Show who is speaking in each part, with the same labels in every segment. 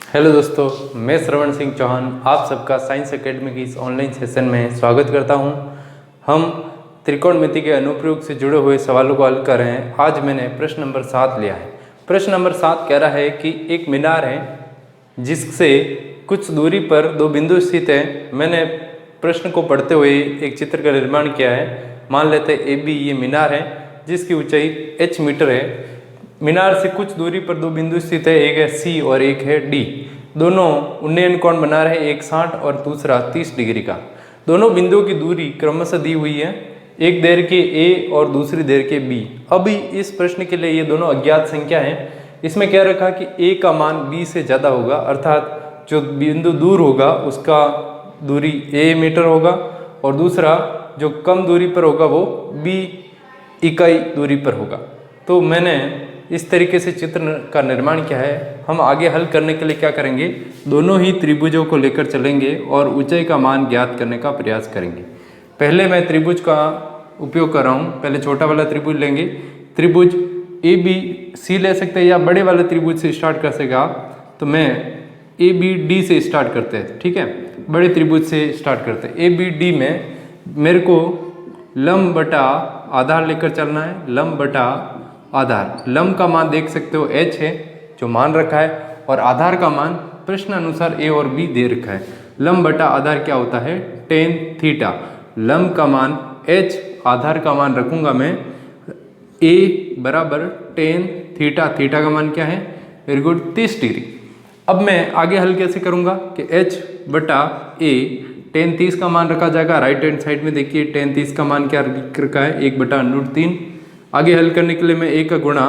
Speaker 1: Hello दोस्तों, मैं श्रवण सिंह चौहान आप सबका साइंस एकेडमी की इस ऑनलाइन सेशन में स्वागत करता हूं। हम त्रिकोणमिति के अनुप्रयोग से जुड़े हुए सवालों को हल कर रहे हैं। आज मैंने प्रश्न नंबर 7 लिया है। प्रश्न नंबर 7 कह रहा है कि एक मीनार है जिससे कुछ दूरी पर दो बिंदु स्थित हैं। मैंने प्रश्न को पढ़ते हुए एक चित्र का निर्माण किया है। मान लेते हैं AB ये मीनार है जिसकी ऊंचाई h मीटर है। मीनार से कुछ दूरी पर दो बिंदु स्थित है, एक है C और एक है D। दोनों उन्नयन कोण बना रहे, एक 60 और दूसरा 30 डिग्री का। दोनों बिंदुओं की दूरी क्रमशः दी हुई है, एक दैर्घ्य A और दूसरी दैर्घ्य B। अभी इस प्रश्न के लिए ये दोनों अज्ञात संख्या हैं। इसमें क्या रखा कि A का मान B से ज़्यादा होगा, अर्थात जो बिंदु दूर होगा उसका दूरी A मीटर होगा और दूसरा जो कम दूरी पर होगा वो B इकाई दूरी पर होगा। तो मैंने इस तरीके से चित्र का निर्माण किया है। हम आगे हल करने के लिए क्या करेंगे, दोनों ही त्रिभुजों को लेकर चलेंगे और ऊंचाई का मान ज्ञात करने का प्रयास करेंगे। पहले मैं त्रिभुज का उपयोग कर रहा हूँ। पहले छोटा वाला त्रिभुज लेंगे। त्रिभुज ABC ले सकते हैं या बड़े वाले त्रिभुज से स्टार्ट कर सकेगा आप। तो मैं ABD से स्टार्ट करते हैं, ठीक है। बड़े त्रिभुज से स्टार्ट करते हैं। ABD में मेरे को लंब बटा आधार लेकर चलना है। लंब बटा आधार, लंब का मान देख सकते हो h है जो मान रखा है, और आधार का मान प्रश्न अनुसार A और B दे रखा है। लंब बटा आधार क्या होता है, tan थीटा। लंब का मान h, आधार का मान रखूंगा मैं A बराबर tan थीटा। थीटा का मान क्या है, वेरी गुड, 30 डिग्री। अब मैं आगे हल कैसे करूंगा कि h बटा A, tan 30 का मान रखा जाएगा। राइट हैंड साइड में देखिए tan 30 का मान क्या रखा है, 1/√3। आगे हल करने के लिए मैं A का गुणा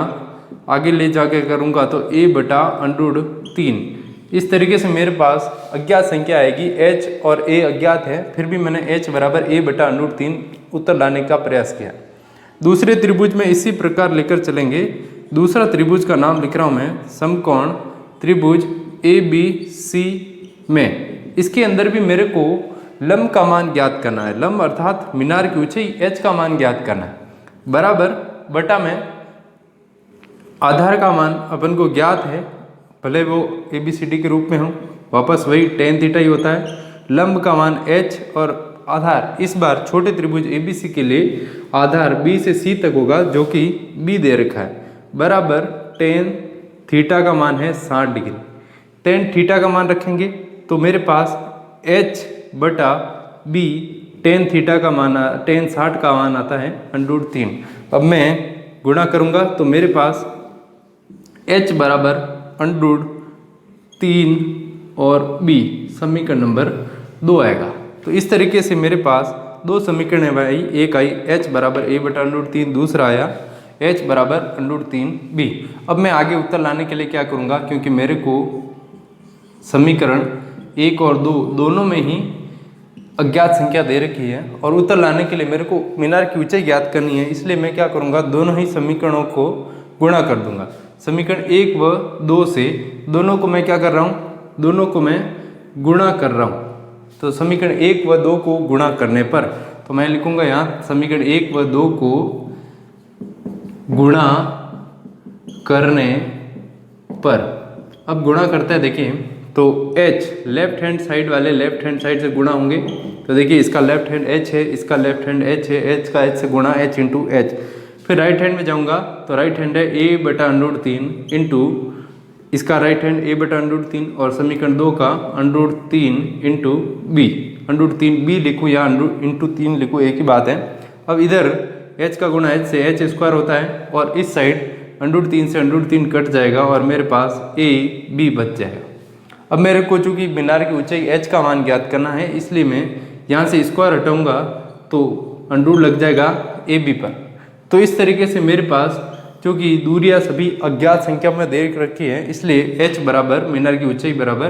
Speaker 1: आगे ले जाके करूँगा तो A बटा √3। इस तरीके से मेरे पास अज्ञात संख्या आएगी। h और A अज्ञात है, फिर भी मैंने h बराबर A बटा √3 उत्तर लाने का प्रयास किया। दूसरे त्रिभुज में इसी प्रकार लेकर चलेंगे। दूसरा त्रिभुज का नाम लिख रहा हूँ मैं, समकोण त्रिभुज ABC में। इसके अंदर भी मेरे को लंब का मान ज्ञात करना है। लंब अर्थात मीनार की ऊंचाई h का मान ज्ञात करना है, बराबर बटा में आधार का मान अपन को ज्ञात है, भले वो ABCD के रूप में हो, वापस वही tan थीटा ही होता है। लंब का मान h और आधार इस बार छोटे त्रिभुज ABC के लिए आधार B से C तक होगा जो कि B दे रखा है, बराबर tan थीटा का मान है 60 डिग्री। tan थीटा का मान रखेंगे तो मेरे पास h बटा B tan थीटा का मान tan 60 का मान आता है √3। अब मैं गुणा करूंगा तो मेरे पास h बराबर √3 और B समीकरण नंबर 2 आएगा। तो इस तरीके से मेरे पास दो समीकरण है भाई। एक आई h बराबर A बटा √3, दूसरा आया h बराबर √3B। अब मैं आगे उत्तर लाने के लिए क्या करूँगा, क्योंकि मेरे को समीकरण 1 और 2 दोनों में ही अज्ञात संख्या दे रखी है और उत्तर लाने के लिए मेरे को मीनार की ऊंचाई ज्ञात करनी है। इसलिए मैं क्या करूँगा, दोनों ही समीकरणों को गुणा कर दूंगा। समीकरण 1 व 2 से दोनों को मैं क्या कर रहा हूँ, दोनों को मैं गुणा कर रहा हूँ। तो समीकरण 1 व 2 को गुणा करने पर तो मैं लिखूंगा यहाँ समीकरण 1 व 2 को गुणा करने पर। अब गुणा करते हैं, देखिए तो h लेफ्ट हैंड साइड वाले लेफ्ट हैंड साइड से गुणा होंगे। तो देखिए इसका लेफ्ट हैंड h है, इसका लेफ्ट हैंड h है, h का h से गुणा h इंटू h। फिर राइट हैंड में जाऊंगा तो राइट हैंड है A बटा √3 इंटू इसका राइट हैंड A बटा √3 और समीकरण 2 का √3 इंटू B। √3B लिखूँ या इंटू 3 लिखूँ, एक ही बात है। अब इधर h का गुणा h से h स्क्वायर होता है और इस साइड √3 से √3 कट जाएगा और मेरे पास AB बच जाएगा। अब मेरे को चूँकि मीनार की ऊंचाई h का मान ज्ञात करना है, इसलिए मैं यहाँ से स्क्वायर हटाऊंगा तो अंडर लग जाएगा AB पर। तो इस तरीके से मेरे पास चूँकि दूरियाँ सभी अज्ञात संख्या में दे रखी है, इसलिए h बराबर मीनार की ऊंचाई बराबर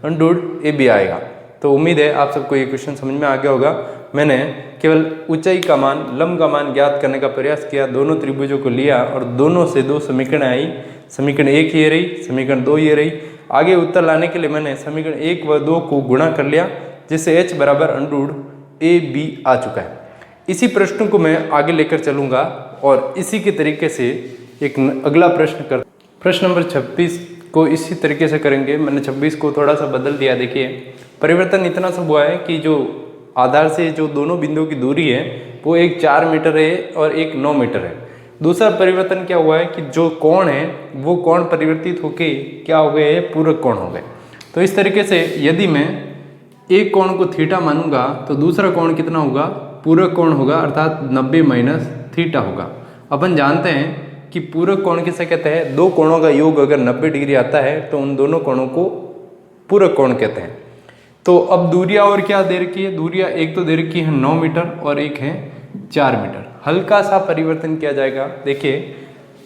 Speaker 1: √AB आएगा। तो उम्मीद है आप सबको ये क्वेश्चन समझ में आ गया होगा। मैंने केवल ऊंचाई का मान, लंब का मान ज्ञात करने का प्रयास किया, दोनों त्रिभुजों को लिया और दोनों से दो समीकरण आई। समीकरण 1 ये रही, समीकरण 2 ये रही। आगे उत्तर लाने के लिए मैंने समीकरण 1 व 2 को गुणा कर लिया, जिससे h बराबर √AB आ चुका है। इसी प्रश्न को मैं आगे लेकर चलूँगा और इसी के तरीके से एक अगला प्रश्न नंबर 26 को इसी तरीके से करेंगे। मैंने 26 को थोड़ा सा बदल दिया। देखिए परिवर्तन इतना सब हुआ है कि जो आधार से जो दोनों बिंदुओं की दूरी है वो एक 4 मीटर है और एक 9 मीटर है। दूसरा परिवर्तन क्या हुआ है कि जो कोण है वो कोण परिवर्तित होके क्या हो गए, पूरक कोण हो गए। तो इस तरीके से यदि मैं एक कोण को थीटा मानूंगा तो दूसरा कोण कितना होगा, पूरक कोण होगा, अर्थात 90 माइनस थीटा होगा। अपन जानते हैं कि पूरक कोण किसे कहते हैं, दो कोणों का योग अगर 90 डिग्री आता है तो उन दोनों कोणों को पूरक कोण कहते हैं। तो अब दूरियां और क्या दे रखी है, दूरियां एक तो दे रखी है 9 मीटर और एक है 4 मीटर। हल्का सा परिवर्तन किया जाएगा। देखिए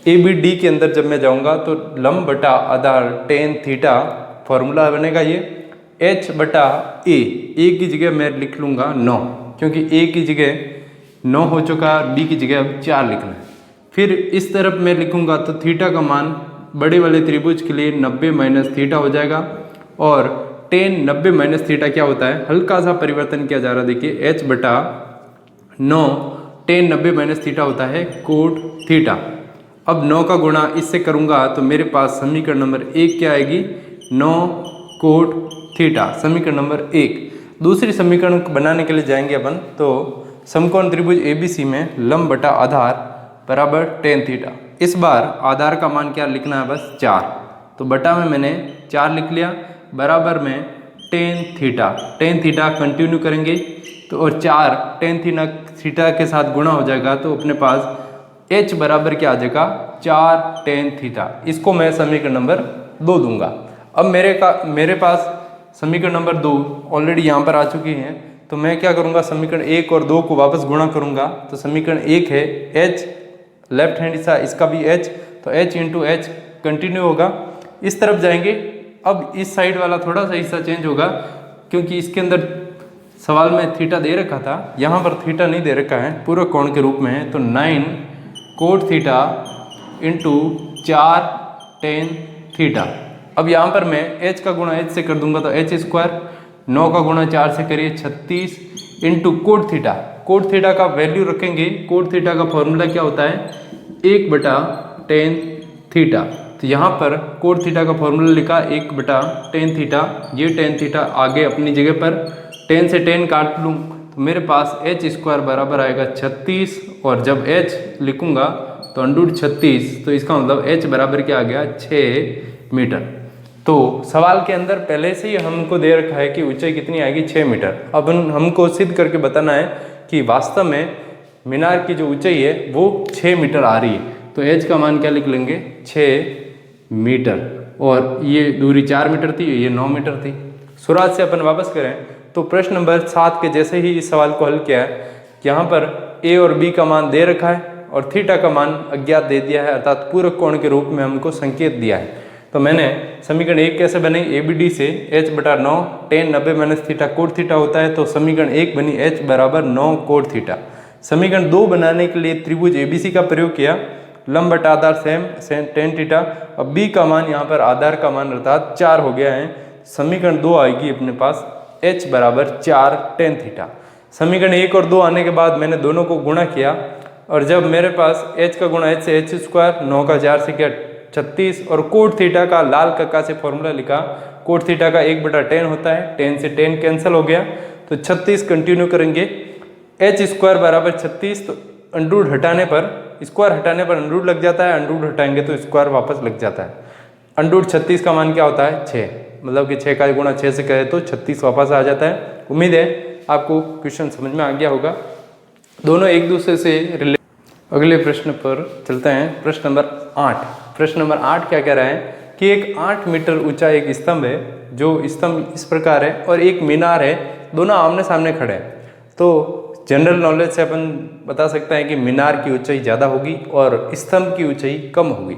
Speaker 1: ए बी डी के अंदर जब मैं जाऊंगा तो लंब बटा आधार टेन थीटा फॉर्मूला बनेगा ये h बटा ए की जगह मैं लिख लूँगा 9, क्योंकि ए की जगह 9 हो चुका, डी की जगह अब 4 लिखना है। फिर इस तरफ मैं लिखूंगा तो थीटा का मान बड़े वाले त्रिभुज के लिए 90 माइनस थीटा हो जाएगा और टेन 90 माइनस थीटा क्या होता है, हल्का सा परिवर्तन किया जा रहा है। देखिए h बटा 9 टेन 90 माइनस थीटा होता है कोट थीटा। अब 9 का गुणा इससे करूंगा तो मेरे पास समीकरण नंबर 1 क्या आएगी, 9 कोट थीटा, समीकरण नंबर 1। दूसरी समीकरण बनाने के लिए जाएंगे अपन तो समकोण त्रिभुज ABC में लंब बटा आधार बराबर टेन थीटा। इस बार आधार का मान क्या लिखना है, बस 4, तो बटा में मैंने 4 लिख लिया, बराबर में टेन थीटा कंटिन्यू करेंगे तो और 4 टेन थीटा के साथ गुणा हो जाएगा तो अपने पास h बराबर क्या आ जाएगा, 4 टेन थीटा। इसको मैं समीकरण नंबर 2 दूंगा। अब मेरे पास समीकरण नंबर 2 ऑलरेडी यहाँ पर आ चुकी है, तो मैं क्या करूँगा, समीकरण 1 और 2 को वापस गुणा करूँगा। तो समीकरण 1 है h, लेफ्ट हैंड हिस्सा इसका भी h, तो h इंटू एच कंटिन्यू होगा। इस तरफ जाएंगे, अब इस साइड वाला थोड़ा सा हिस्सा चेंज होगा क्योंकि इसके अंदर सवाल में थीटा दे रखा था, यहाँ पर थीटा नहीं दे रखा है, पूरक कोण के रूप में है। तो 9 cot theta into 4 tan theta. अब यहाँ पर मैं h का गुणा h से कर दूंगा तो h स्क्वायर, 9 का गुणा 4 से करिए 36 into cot theta. Cot theta का वैल्यू रखेंगे, कोट थीटा का फॉर्मूला क्या होता है, 1 बटा टेन थीटा। तो यहाँ पर कोट थीटा का फॉर्मूला लिखा 1 बटा टेन थीटा। ये टेन थीटा आगे अपनी जगह पर, 10 से 10 काट लूँ तो मेरे पास h स्क्वायर बराबर आएगा 36, और जब h लिखूँगा तो अंडूट 36, तो इसका मतलब h बराबर क्या आ गया, 6 मीटर। तो सवाल के अंदर पहले से ही हमको दे रखा है कि ऊंचाई कितनी आएगी, 6 मीटर। अब हमको सिद्ध करके बताना है कि वास्तव में मीनार की जो ऊंचाई है वो 6 मीटर आ रही है। तो h का मान क्या लिख लेंगे, 6 मीटर, और ये दूरी 4 मीटर थी, ये 9 मीटर थी। शुरुआत से अपन वापस करें तो प्रश्न नंबर 7 के जैसे ही इस सवाल को हल किया है, यहाँ पर a और b का मान दे रखा है और थीटा का मान अज्ञात दे दिया है, अर्थात पूरक कोण के रूप में हमको संकेत दिया है। तो मैंने समीकरण 1 कैसे बने, ABD से h बटा 9 ten 90 minus theta cot theta होता है, तो समीकरण 1 बनी h बराबर 9 कोट थीटा। समीकरण 2 बनाने के लिए त्रिभुज ABC का प्रयोग किया, लंब बटा आधार सेम टेन थीटा। अब b का मान यहाँ पर आधार का मान अर्थात 4 हो गया है। समीकरण 2 आएगी अपने पास h बराबर 4 टेन थीटा। समीकरण 1 और 2 आने के बाद मैंने दोनों को गुणा किया, और जब मेरे पास h का गुणा h से h स्क्वायर, 9 का 4 से किया 36, और कोट थीटा का लाल कक्का से फॉर्मूला लिखा, कोट थीटा का 1 बटा 10 होता है, 10 से 10 कैंसिल हो गया तो 36 कंटिन्यू करेंगे। h स्क्वायर बराबर 36, तो अंडरूट हटाने पर, स्क्वायर हटाने पर अंडरूट लग जाता है, अंडरूट हटाएंगे तो स्क्वायर वापस लग जाता है। अंडरूट 36 का मान क्या होता है, 6, मतलब कि 6 का गुणा 6 से कहे तो 36 वापस आ जाता है। उम्मीद है आपको क्वेश्चन समझ में आ गया होगा, दोनों एक दूसरे से रिलेटेड। अगले प्रश्न पर चलते हैं, प्रश्न नंबर 8। प्रश्न नंबर 8 क्या कह रहा है कि एक 8 मीटर ऊंचा एक स्तंभ है, जो स्तंभ इस प्रकार है, और एक मीनार है, दोनों आमने सामने खड़े हैं। तो जनरल नॉलेज से अपन बता सकते हैं कि मीनार की ऊंचाई ज़्यादा होगी और स्तंभ की ऊंचाई कम होगी।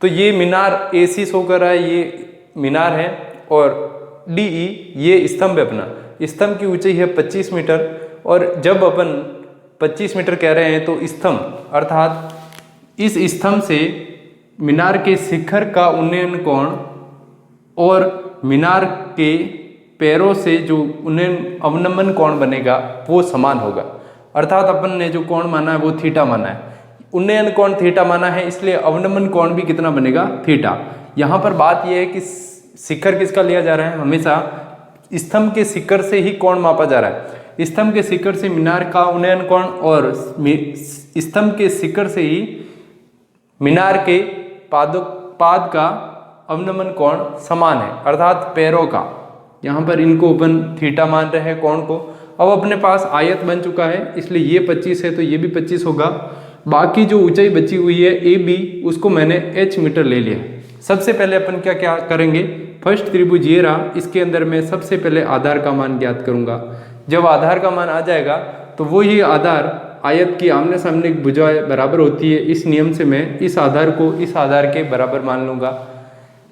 Speaker 1: तो ये मीनार AC शो कर रहा है, ये मीनार है, और DE ये स्तंभ है अपना। स्तंभ की ऊंचाई है 25 मीटर, और जब अपन 25 मीटर कह रहे हैं तो स्तंभ अर्थात इस स्तंभ से मीनार के शिखर का उन्नयन कोण और मीनार के पैरों से जो उन्नयन अवनमन कोण बनेगा वो समान होगा। अर्थात अपन ने जो कोण माना है वो थीटा माना है, उन्नयन कोण थीटा माना है, इसलिए अवनमन कोण भी कितना बनेगा, थीटा। यहाँ पर बात यह है कि शिखर किसका लिया जा रहा है, हमेशा स्तंभ के शिखर से ही कोण मापा जा रहा है। स्तंभ के शिखर से मीनार का उन्नयन कोण और स्तंभ के शिखर से ही मीनार के पाद का अवनमन कोण समान है, अर्थात पैरों का। यहाँ पर इनको अपन थीटा मान रहे हैं कोण को। अब अपने पास आयत बन चुका है, इसलिए ये 25 है तो ये भी 25 होगा। बाकी जो ऊंचाई बची हुई है ए बी, उसको मैंने h मीटर ले लिया। सबसे पहले अपन क्या क्या करेंगे, फर्स्ट त्रिभुज ये रहा, इसके अंदर मैं सबसे पहले आधार का मान ज्ञात करूंगा। जब आधार का मान आ जाएगा तो वो ही आधार आयत की आमने सामने की भुजाएं बराबर होती है। इस नियम से मैं इस आधार को इस आधार के बराबर मान लूंगा।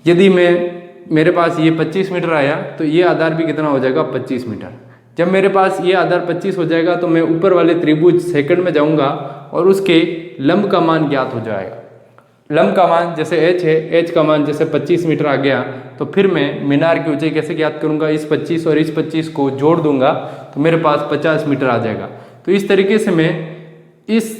Speaker 1: यदि मेरे पास ये 25 मीटर आया तो ये आधार भी कितना हो जाएगा, 25 मीटर। जब मेरे पास ये आधार 25 हो जाएगा तो मैं ऊपर वाले त्रिभुज सेकंड में जाऊंगा और उसके लंब का मान ज्ञात हो जाएगा। लंब का मान जैसे h है, h का मान जैसे 25 मीटर आ गया, तो फिर मैं मीनार की ऊंचाई कैसे ज्ञात करूंगा, इस 25 और इस 25 को जोड़ दूंगा तो मेरे पास 50 मीटर आ जाएगा। तो इस तरीके से मैं इस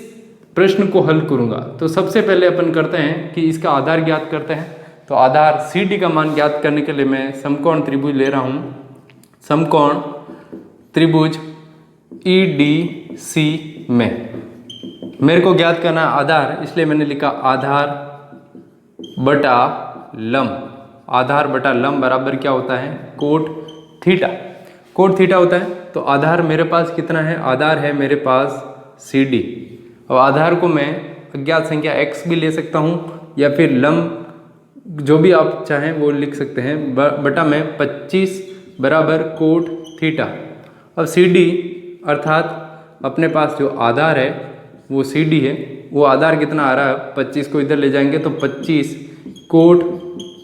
Speaker 1: प्रश्न को हल करूंगा। तो सबसे पहले अपन करते हैं कि इसका आधार ज्ञात करते हैं। तो आधार CD का मान ज्ञात करने के लिए मैं समकोण त्रिभुज ले रहा हूँ। समकोण त्रिभुज EDC में मेरे को ज्ञात करना आधार, इसलिए मैंने लिखा आधार बटा लंब। आधार बटा लंब बराबर क्या होता है, कोट थीटा। कोट थीटा होता है। तो आधार मेरे पास कितना है, आधार है मेरे पास CD। अब आधार को मैं अज्ञात संख्या x भी ले सकता हूँ या फिर लंब जो भी आप चाहें वो लिख सकते हैं, बटा में 25 बराबर कोट थीटा। अब CD अर्थात अपने पास जो आधार है वो CD है, वो आधार कितना आ रहा है, 25 को इधर ले जाएंगे तो 25 कोट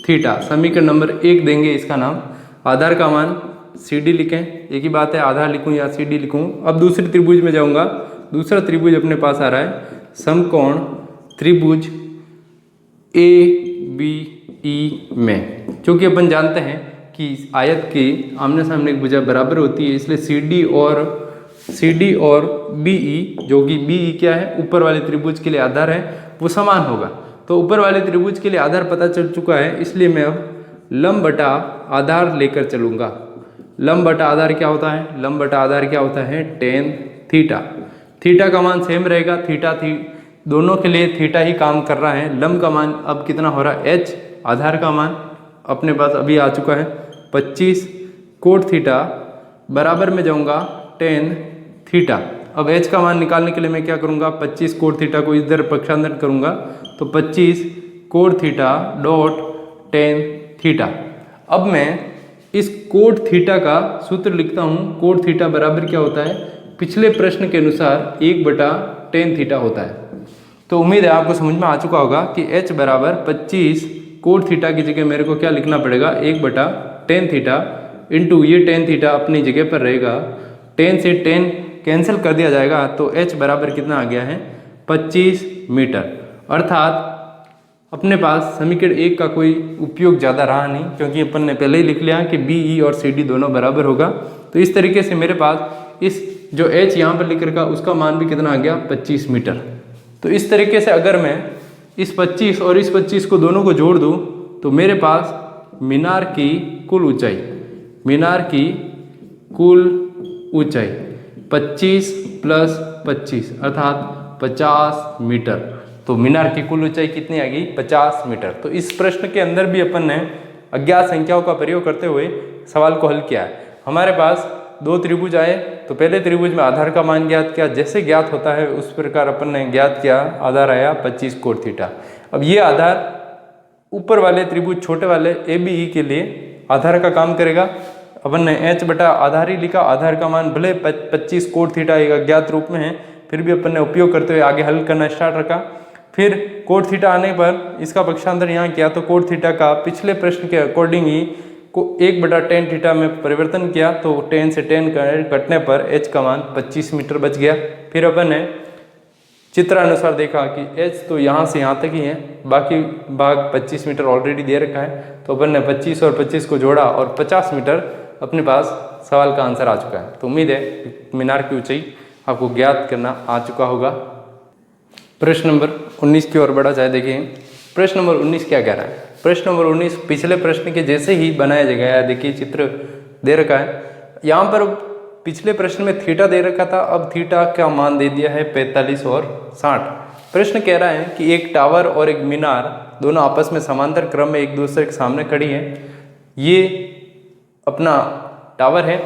Speaker 1: थीटा। समीकरण नंबर 1 देंगे इसका नाम। आधार का मान CD लिखें, एक ही बात है आधार लिखूं या CD लिखूं। अब दूसरे त्रिभुज में जाऊंगा। दूसरा त्रिभुज अपने पास आ रहा है समकोण त्रिभुज ABE में। क्योंकि अपन जानते हैं कि आयत की आमने सामने की भुजा बराबर होती है, इसलिए CD और BE, जो कि BE क्या है, ऊपर वाले त्रिभुज के लिए आधार है, वो समान होगा। तो ऊपर वाले त्रिभुज के लिए आधार पता चल चुका है, इसलिए मैं अब लंब बटा आधार लेकर चलूंगा। लंब बटा आधार क्या होता है, लंब बटा आधार क्या होता है, tan थीटा। थीटा का मान सेम रहेगा, थीटा दोनों के लिए थीटा ही काम कर रहा है। लंब का मान अब कितना हो रहा है, h। आधार का मान अपने पास अभी आ चुका है 25 कोट थीटा, बराबर में जाऊंगा tan थीटा। अब h का मान निकालने के लिए मैं क्या करूंगा, 25 कोट थीटा को इधर पक्षांतर करूंगा तो 25 cot theta dot tan theta. अब मैं इस कोट थीटा का सूत्र लिखता हूँ। कोट थीटा बराबर क्या होता है, पिछले प्रश्न के अनुसार 1/tan थीटा होता है। तो उम्मीद है आपको समझ में आ चुका होगा कि h बराबर 25 कोट थीटा की जगह मेरे को क्या लिखना पड़ेगा, 1/tan थीटा इंटू ये tan थीटा अपनी जगह पर रहेगा, tan से tan कैंसिल कर दिया जाएगा तो h बराबर कितना आ गया है, 25 मीटर। अर्थात अपने पास समीकरण 1 का कोई उपयोग ज़्यादा रहा नहीं, क्योंकि अपन ने पहले ही लिख लिया कि BE और CD दोनों बराबर होगा। तो इस तरीके से मेरे पास इस जो h यहाँ पर लिख रखा उसका मान भी कितना आ गया, 25 मीटर। तो इस तरीके से अगर मैं इस 25 और इस 25 को दोनों को जोड़ दूँ तो मेरे पास मीनार की कुल ऊंचाई, मीनार की कुल ऊंचाई 25 प्लस 25 अर्थात 50 मीटर। तो मीनार की कुल ऊंचाई कितनी आ गई, 50 मीटर। तो इस प्रश्न के अंदर भी अपन ने अज्ञात संख्याओं का प्रयोग करते हुए सवाल को हल किया है। हमारे पास दो त्रिभुज आए, तो पहले त्रिभुज में आधार का मान ज्ञात किया, जैसे ज्ञात होता है उस प्रकार अपन ने ज्ञात किया, आधार आया 25 कोट थीटा। अब ये आधार ऊपर वाले त्रिभुज छोटे वाले ABE के लिए आधार का काम करेगा। अपन ने h बटा आधार ही लिखा, आधार का मान भले 25 कोट थीटा एक अज्ञात रूप में है, फिर भी अपन ने उपयोग करते हुए आगे हल करना स्टार्ट रखा। फिर कोट थीटा आने पर इसका पक्षांतर यहाँ किया तो कोट थीटा का पिछले प्रश्न के अकॉर्डिंग ही को 1/tan थीटा में परिवर्तन किया, तो tan से tan कटने पर h का मान 25 मीटर बच गया। फिर अपन ने चित्रानुसार देखा कि h तो यहाँ से यहाँ तक ही है, बाकी भाग 25 मीटर ऑलरेडी दे रखा है, तो अपन ने 25 और 25 को जोड़ा और 50 मीटर अपने पास सवाल का आंसर आ चुका है। तो उम्मीद है मीनार की ऊंचाई आपको ज्ञात करना आ चुका होगा। प्रश्न नंबर 19 की ओर बढ़ा जाए। देखिए प्रश्न नंबर 19 क्या कह रहा है। प्रश्न नंबर 19 पिछले प्रश्न के जैसे ही बनाया गया है। देखिए चित्र दे रखा है यहाँ पर। पिछले प्रश्न में थीटा दे रखा था, अब थीटा का मान दे दिया है 45 और 60। प्रश्न कह रहा है कि एक टावर और एक मीनार दोनों आपस में समांतर क्रम में एक दूसरे के सामने खड़ी है। ये अपना टावर है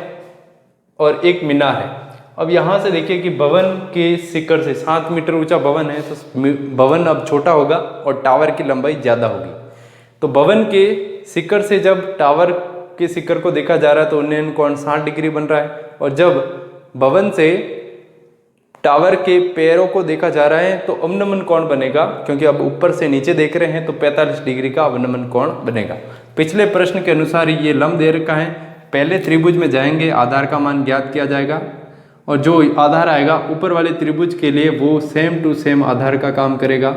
Speaker 1: और एक मीनार है। अब यहाँ से देखिए कि भवन के शिखर से 7 मीटर ऊंचा भवन है, तो भवन अब छोटा होगा और टावर की लंबाई ज़्यादा होगी। तो भवन के शिखर से जब टावर के शिखर को देखा जा रहा है तो उन्नयन कोण 60 डिग्री बन रहा है, और जब भवन से टावर के पैरों को देखा जा रहा है तो अवनमन कोण बनेगा, क्योंकि अब ऊपर से नीचे देख रहे हैं तो 45 डिग्री का अवनमन कोण बनेगा। पिछले प्रश्न के अनुसार ये लंब दे रखा है। पहले त्रिभुज में जाएंगे, आधार का मान ज्ञात किया जाएगा, और जो आधार आएगा ऊपर वाले त्रिभुज के लिए वो सेम टू सेम आधार का काम करेगा।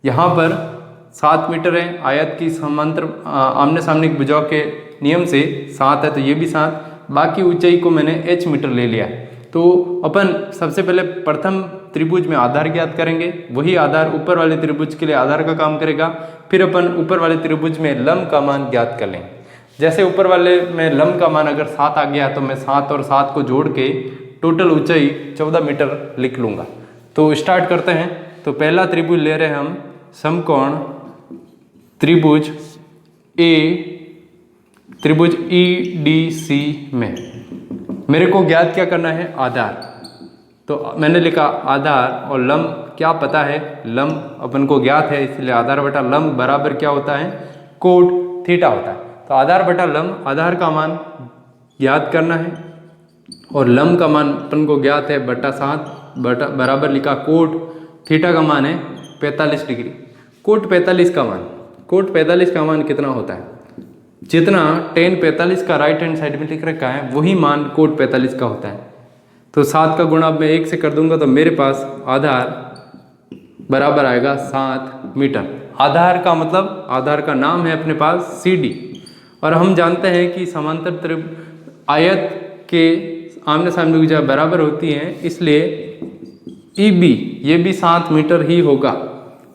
Speaker 1: यहाँ पर 7 मीटर है, आयत की समांतर आमने सामने की भुजाओं के नियम से 7 है तो ये भी 7, बाकी ऊंचाई को मैंने h मीटर ले लिया है। तो अपन सबसे पहले प्रथम त्रिभुज में आधार ज्ञात करेंगे, वही आधार ऊपर वाले त्रिभुज के लिए आधार का काम करेगा। फिर अपन ऊपर वाले त्रिभुज में लंब का मान ज्ञात कर लेंगे। जैसे ऊपर वाले में लंब का मान अगर 7 आ गया तो मैं 7 और 7 को जोड़ के टोटल ऊंचाई 14 मीटर लिख लूँगा। तो स्टार्ट करते हैं। तो पहला त्रिभुज ले रहे हैं हम समकोण त्रिभुज त्रिभुज EDC में मेरे को ज्ञात क्या करना है, आधार। तो मैंने लिखा आधार और लंब क्या पता है, लंब अपन को ज्ञात है, इसलिए आधार बटा लंब बराबर क्या होता है, कोट थीटा होता है। तो आधार बटा लंब, आधार का मान ज्ञात करना है और लंब का मान अपन को ज्ञात है बटा 7 बटा बराबर लिखा कोट थीटा का मान है 45 डिग्री। कोट 45 का मान कितना होता है, जितना tan 45 का राइट हैंड साइड में लिख रखा है वही मान कोट 45 का होता है। तो 7 का गुणा अब मैं 1 से कर दूंगा तो मेरे पास आधार बराबर आएगा 7 मीटर। आधार का मतलब आधार का नाम है अपने पास CD, और हम जानते हैं कि समांतर आयत के आमने सामने की जगह बराबर होती हैं, इसलिए EB ये भी 7 मीटर ही होगा।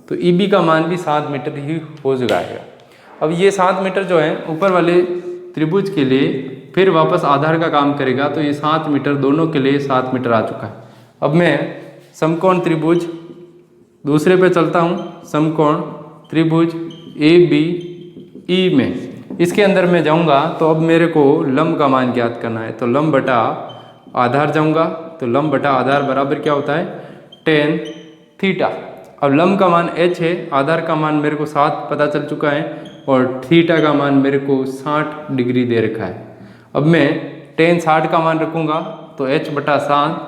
Speaker 1: तो EB का मान भी 7 मीटर ही हो जाएगा। अब ये 7 मीटर जो है ऊपर वाले त्रिभुज के लिए फिर वापस आधार का काम करेगा, तो ये 7 मीटर दोनों के लिए 7 मीटर आ चुका है। अब मैं समकोण त्रिभुज दूसरे पे चलता हूँ, समकोण त्रिभुज ABE में। इसके अंदर मैं जाऊँगा तो अब मेरे को लंब का मान ज्ञात करना है। तो लंब बटा आधार जाऊँगा, तो लंब बटा आधार बराबर क्या होता है, tan थीटा। अब लंब का मान h है, आधार का मान मेरे को 7 पता चल चुका है और थीटा का मान मेरे को 60 डिग्री दे रखा है। अब मैं tan 60 का मान रखूँगा तो h बटा 7,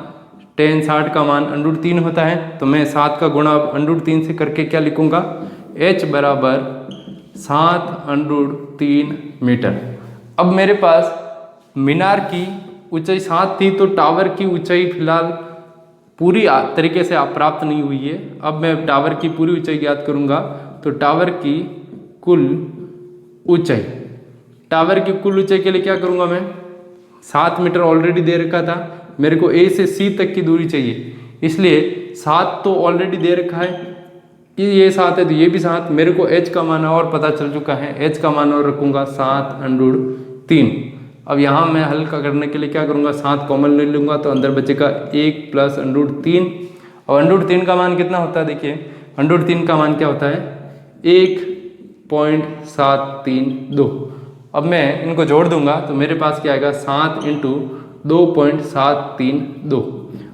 Speaker 1: tan 60 का मान √3 होता है, तो मैं 7 का गुणा √3 से करके क्या लिखूँगा, h बराबर 7√3 मीटर। अब मेरे पास मीनार की ऊंचाई 7 थी, तो टावर की ऊंचाई फिलहाल पूरी तरीके से प्राप्त नहीं हुई है। अब मैं टावर की पूरी ऊंचाई ज्ञात करूँगा, तो टावर की कुल ऊंचाई के लिए क्या करूँगा मैं, 7 मीटर ऑलरेडी दे रखा था, मेरे को A से C तक की दूरी चाहिए, इसलिए 7 तो ऑलरेडी दे रखा है, ये 7 है तो ये भी 7। मेरे को h का मान और पता चल चुका है, h का मान और रखूँगा 7√3। अब यहाँ मैं हल करने के लिए क्या करूँगा, 7 कॉमन ले लूँगा तो अंदर बचेगा 1 प्लस √3। और √3 का मान कितना होता है, देखिए √3 का मान क्या होता है, 1.732। अब मैं इनको जोड़ दूंगा तो मेरे पास क्या आएगा, 7 × 2.732।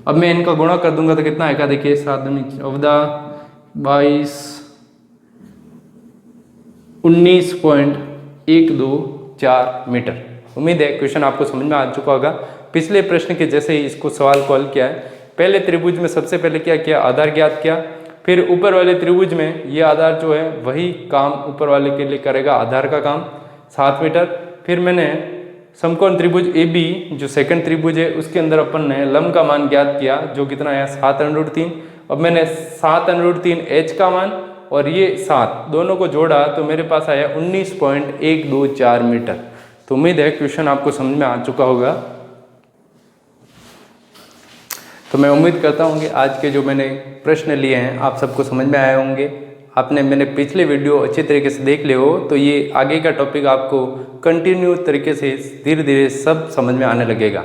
Speaker 1: अब मैं इनका गुणा कर दूंगा तो कितना आएगा, देखिए 7 दूनी 14, 22, 19.124 मीटर। उम्मीद है क्वेश्चन आपको समझ में आ चुका होगा। पिछले प्रश्न के जैसे ही इसको सवाल को हल किया है। पहले त्रिभुज में सबसे पहले क्या किया, आधार ज्ञात किया, फिर ऊपर वाले त्रिभुज में ये आधार जो है वही काम ऊपर वाले के लिए करेगा, आधार का काम 7 मीटर। फिर मैंने समकोण त्रिभुज AB जो सेकंड त्रिभुज है उसके अंदर अपन ने लंब का मान ज्ञात किया जो कितना है 7√3। अब मैंने 7√3 h का मान और ये 7 दोनों को जोड़ा तो मेरे पास आया 19.124 मीटर। तो उम्मीद है क्वेश्चन आपको समझ में आ चुका होगा। तो मैं उम्मीद करता हूँ कि आज के जो मैंने प्रश्न लिए हैं आप सबको समझ में आए होंगे। आपने मैंने पिछले वीडियो अच्छी तरीके से देख लिया हो तो ये आगे का टॉपिक आपको कंटिन्यू तरीके से धीरे धीरे सब समझ में आने लगेगा।